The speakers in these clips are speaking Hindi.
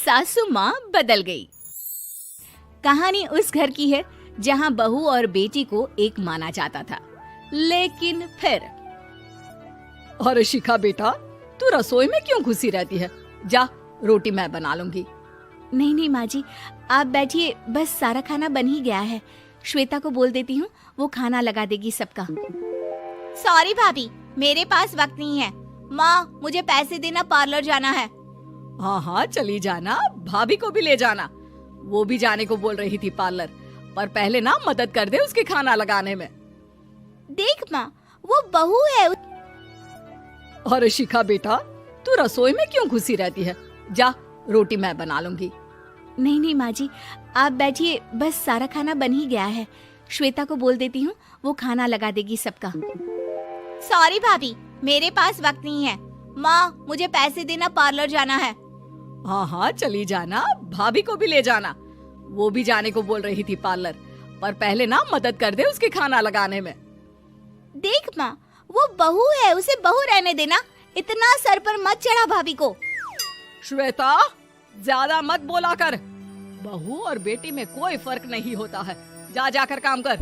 सासू माँ बदल गई। कहानी उस घर की है जहाँ बहू और बेटी को एक माना जाता था, लेकिन फिर अरे शिखा बेटा, तू रसोई में क्यों घुसी रहती है? जा, रोटी मैं बना लूंगी। नहीं नहीं माँ जी, आप बैठिए, बस सारा खाना बन ही गया है। श्वेता को बोल देती हूँ, वो खाना लगा देगी सबका। सॉरी भाभी, मेरे पास वक्त नहीं है। माँ, मुझे पैसे देना, पार्लर जाना है। हाँ हाँ चली जाना, भाभी को भी ले जाना। वो भी जाने को बोल रही थी पार्लर, पर पहले ना मदद कर दे उसके खाना लगाने में। देख माँ, वो बहू है। अरे शिखा बेटा, तू रसोई में क्यों घुसी रहती है? जा, रोटी मैं बना लूंगी। नहीं नहीं माँ जी, आप बैठिए, बस सारा खाना बन ही गया है। श्वेता को बोल देती हूँ, वो खाना लगा देगी सबका। सॉरी भाभी, मेरे पास वक्त नहीं है। माँ, मुझे पैसे देना, पार्लर जाना है। हाँ हाँ चली जाना, भाभी को भी ले जाना। वो भी जाने को बोल रही थी पार्लर, पर पहले ना मदद कर दे उसके खाना लगाने में। देख माँ, वो बहू है, उसे बहू रहने देना। इतना सर पर मत चढ़ा भाभी को। श्वेता, ज्यादा मत बोला कर। बहू और बेटी में कोई फर्क नहीं होता है। जा जाकर काम कर।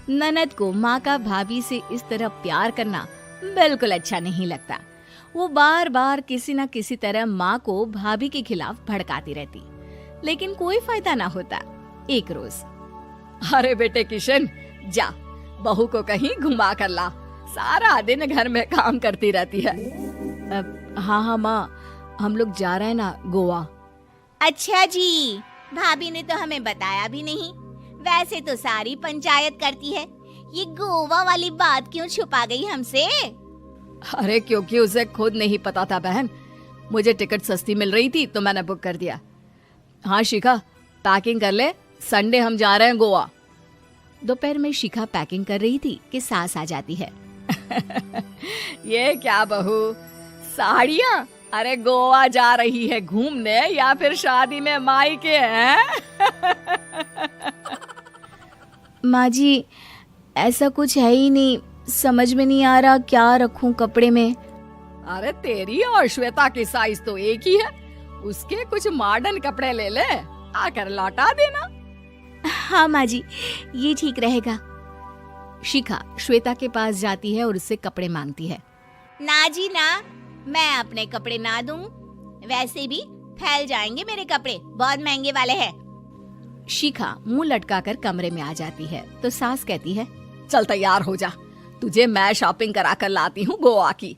ननद को माँ का भाभी से इस तरह प्यार करना बिल्कुल अच्छा नहीं लगता। वो बार बार किसी न किसी तरह माँ को भाभी के खिलाफ भड़काती रहती, लेकिन कोई फायदा ना होता। एक रोज, अरे बेटे किशन, जा बहू को कहीं घुमा कर ला। सारा दिन घर में काम करती रहती है। हाँ हाँ माँ, हम लोग जा रहे हैं ना गोवा। अच्छा जी, भाभी ने तो हमें बताया भी नहीं। वैसे तो सारी पंचायत करती है, ये गोवा वाली बात क्यों छुपा गई हमसे? अरे क्योंकि उसे खुद नहीं पता था बहन। मुझे टिकट सस्ती मिल रही थी तो मैंने बुक कर दिया। हाँ शिखा, पैकिंग कर ले, संडे हम जा रहे हैं गोवा। दोपहर में शिखा पैकिंग कर रही थी कि सास आ जाती है। ये क्या बहू, साड़ियाँ? अरे गोवा जा रही है घूमने या फिर शादी में मायके हैं? माँ जी, ऐसा कुछ है ही नहीं, समझ में नहीं आ रहा क्या रखूं कपड़े में। अरे तेरी और श्वेता की साइज तो एक ही है। उसके कुछ मॉडर्न कपड़े ले ले, आकर लौटा देना। हाँ माँ जी, ये ठीक रहेगा। शिखा श्वेता के पास जाती है और उससे कपड़े मांगती है। ना जी ना, मैं अपने कपड़े ना दूं। वैसे भी फैल जाएंगे मेरे कपड़े, बहुत महंगे वाले हैं। शिखा मुंह लटकाकर कमरे में आ जाती है तो सास कहती है, चल तैयार हो जा, तुझे मैं शॉपिंग करा कर लाती हूँ गोवा की।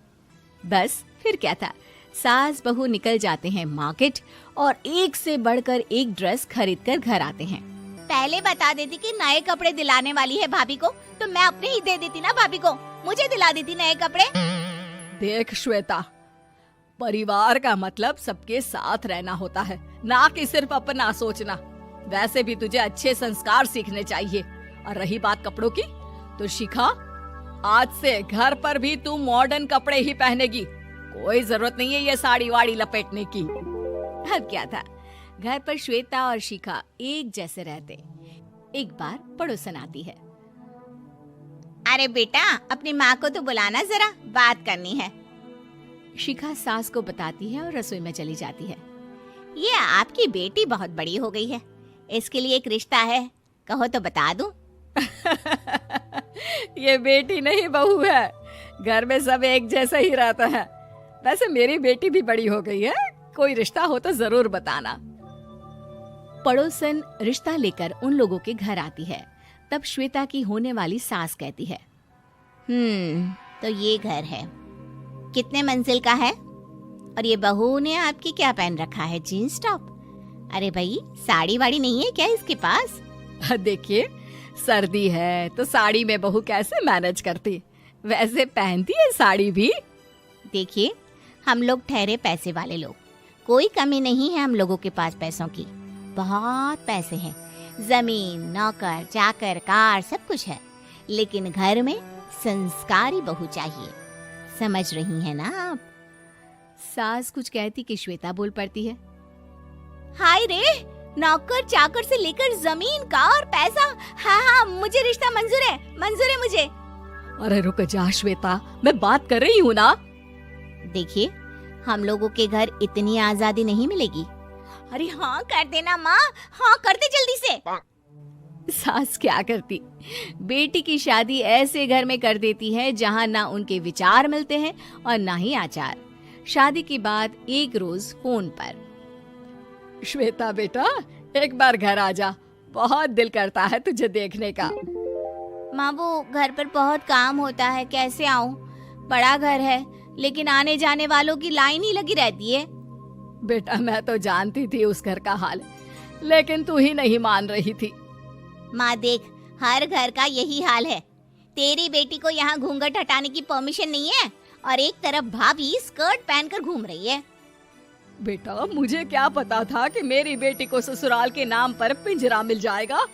बस फिर क्या था, सास बहू निकल जाते हैं मार्केट और एक से बढ़कर एक ड्रेस खरीद कर घर आते हैं। पहले बता देती कि नए कपड़े दिलाने वाली है भाभी को, तो मैं अपने ही दे देती ना भाभी को, मुझे दिला देती नए कपड़े। देख श्वेता, परिवार का मतलब सबके साथ रहना होता है, ना कि सिर्फ अपना सोचना। वैसे भी तुझे अच्छे संस्कार सीखने चाहिए। और रही बात कपड़ों की, तो शिखा, आज से घर पर भी तू मॉडर्न कपड़े ही पहनेगी। कोई जरूरत नहीं है ये साड़ी वाड़ी लपेटने की। अब क्या था, घर पर श्वेता और शिखा एक जैसे रहते। एक बार पड़ोसन आती है। अरे बेटा, अपनी माँ को तो बुलाना जरा, बात करनी है। शिखा सास को बताती है और रसोई में चली जाती है। ये आपकी बेटी बहुत बड़ी हो गई है, इसके लिए एक रिश्ता है, कहो तो बता दूं। ये बेटी नहीं बहू है, घर में सब एक जैसा ही रहता है। वैसे मेरी बेटी भी बड़ी हो गई है, कोई रिश्ता हो तो जरूर बताना। पड़ोसन रिश्ता लेकर उन लोगों के घर आती है। तब श्वेता की होने वाली सास कहती है, तो ये घर है, कितने मंजिल का है? और ये बहू ने आपकी क्या पहन रखा है, जीन्स टॉप? अरे भाई, साड़ी वाड़ी नहीं है क्या इसके पास? देखिए, सर्दी है तो साड़ी में बहू कैसे मैनेज करती, वैसे पहनती है साड़ी भी। देखिए, हम लोग ठहरे पैसे वाले लोग, कोई कमी नहीं है हम लोगों के पास पैसों की, बहुत पैसे हैं, जमीन, नौकर चाकर, कार, सब कुछ है, लेकिन घर में संस्कारी बहू चाहिए। समझ रही हैं ना आप? सास कुछ कहती कि श्वेता बोल पड़ती है, हाय रे, नौकर चाकर से लेकर जमीन, कार, पैसा, हाँ हाँ मुझे रिश्ता मंजूर है मुझे। अरे रुक जा श्वेता, मैं बात कर रही हूँ ना। देखिए, हम लोगों के घर इतनी आजादी नहीं मिलेगी। अरे हाँ कर देना माँ, हाँ कर दे जल्दी से। सास क्या करती, बेटी की शादी ऐसे घर में कर देती है जहाँ ना उनके विचार मिलते हैं और ना ही आचार। शादी के बाद एक रोज फोन पर, श्वेता बेटा एक बार घर आ जा, बहुत दिल करता है तुझे देखने का। माँ वो घर पर बहुत काम होता है, कैसे आऊँ? बड़ा घर है लेकिन आने जाने वालों की लाइन ही लगी रहती है। बेटा मैं तो जानती थी उस घर का हाल, लेकिन तू ही नहीं मान रही थी। माँ देख, हर घर का यही हाल है। तेरी बेटी को यहाँ घूंघट हटाने की परमिशन नहीं है और एक तरफ भाभी स्कर्ट पहनकर घूम रही है। बेटा मुझे क्या पता था कि मेरी बेटी को ससुराल के नाम पर पिंजरा मिल जाएगा।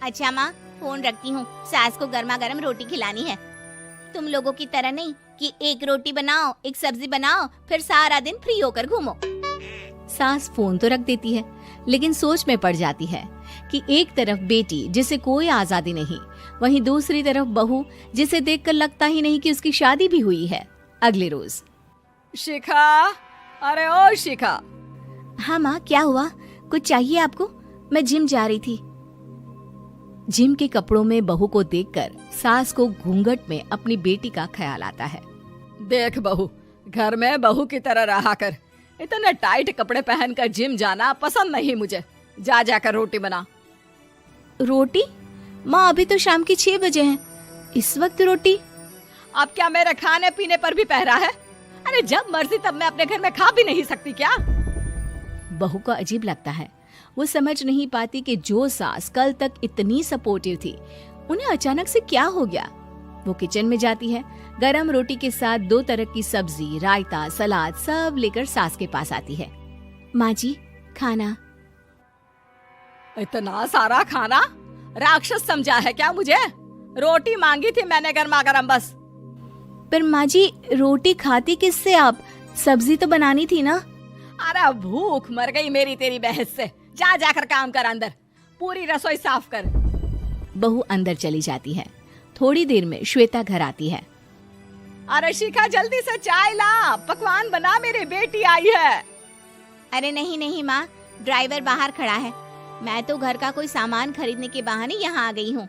अच्छा माँ फोन रखती हूँ, सास को गर्मा गर्म रोटी खिलानी है। तुम लोगों की तरह नहीं कि एक रोटी बनाओ एक सब्जी बनाओ फिर सारा दिन फ्री होकर घूमो। सास फोन तो रख देती है, लेकिन सोच में पड़ जाती है कि एक तरफ बेटी जिसे कोई आजादी नहीं, वहीं दूसरी तरफ बहू जिसे देखकर लगता ही नहीं कि उसकी शादी भी हुई है। अगले रोज, शिखा, अरे ओ शिखा। हाँ माँ क्या हुआ, कुछ चाहिए आपको? मैं जिम जा रही थी। जिम के कपड़ों में बहू को देखकर सास को घूंघट में अपनी बेटी का ख्याल आता है। देख बहू, घर में बहू की तरह रहा कर, इतने टाइट कपड़े पहनकर जिम जाना पसंद नहीं मुझे। जा जाकर रोटी बना। रोटी? माँ अभी तो शाम की 6 बजे हैं, इस वक्त रोटी? अब क्या मेरे खाने पीने पर भी पहरा है? अरे जब मर्जी तब मैं अपने घर में खा भी नहीं सकती क्या? बहू को अजीब लगता है। वो समझ नहीं पाती कि जो सास कल तक इतनी सपोर्टिव थी, उन्हें अचानक से क्या हो गया। वो किचन में जाती है, गरम रोटी के साथ 2 तरह की सब्जी, रायता, सलाद सब लेकर सास के पास आती है। माँ जी खाना। इतना सारा खाना? राक्षस समझा है क्या मुझे? रोटी मांगी थी मैंने गर्मा गर्म बस। पर माँ जी रोटी खाती किससे आप? सब्जी तो बनानी थी ना। अरे भूख मर गई मेरी तेरी बहस से। जा जाकर काम कर, अंदर पूरी रसोई साफ कर। बहू अंदर चली जाती है। थोड़ी देर में श्वेता घर आती है। अरे शिखा जल्दी से चाय ला, पकवान बना, मेरी बेटी आई है। अरे नहीं नहीं माँ, ड्राइवर बाहर खड़ा है। मैं तो घर का कोई सामान खरीदने के बहाने यहाँ आ गई हूँ,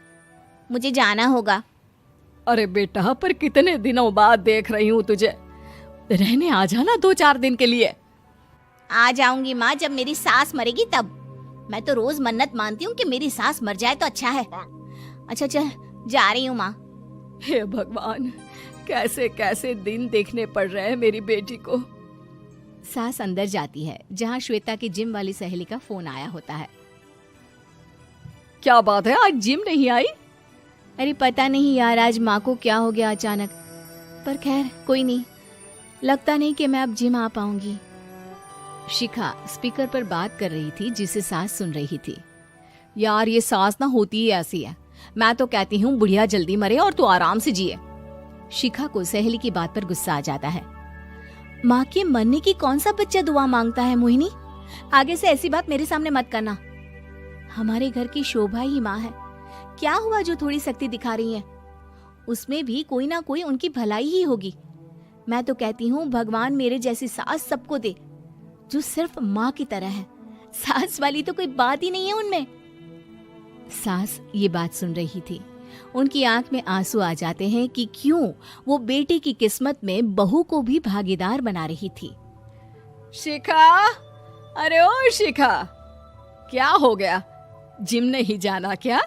मुझे जाना होगा। अरे बेटा पर कितने दिनों बाद देख रही हूँ तुझे, रहने आ जाना 2-4 दिन के लिए। आ जाऊंगी माँ, जब मेरी सास मरेगी तब। मैं तो रोज मन्नत मानती हूँ कि मेरी सास मर जाए तो अच्छा है। अच्छा चल जा रही हूँ माँ। हे भगवान, कैसे कैसे दिन देखने पड़ रहे हैं मेरी बेटी को। सास अंदर जाती है जहाँ श्वेता की जिम वाली सहेली का फोन आया होता है। क्या बात है, आज जिम नहीं आई? अरे पता नहीं यार, आज माँ को क्या हो गया अचानक। पर खैर कोई नहीं, लगता नहीं कि मैं अब जिम आ पाऊंगी। शिखा स्पीकर पर बात कर रही थी जिसे सास सुन रही थी। यार ये सास ना होती ही ऐसी है। मैं तो कहती हूँ बुढ़िया जल्दी मरे और तू आराम से जिए। शिखा को सहेली की बात पर गुस्सा आ जाता है। माँ के मरने की कौन सा बच्चा दुआ मांगता है मोहिनी? आगे से ऐसी बात मेरे सामने मत करना। हमारे घर की शोभा ही माँ है। क्या हुआ जो थोड़ी सख्ती दिखा रही है? उसमें भी कोई ना कोई उनकी भलाई ही होगी। मैं तो कहती हूँ भगवान मेरे जैसी सास सबको दे, जो सिर्फ माँ की तरह है। सास वाली तो कोई बात ही नहीं है उनमें। सास ये बात सुन रही थी। उनकी आंख में आंसू आ जाते हैं कि क्यों वो बेटी की किस्मत में बहू को भी भागीदार बना रही थी। शिखा, अरे ओ शिखा, क्या हो गया? जिम नहीं जाना क्या?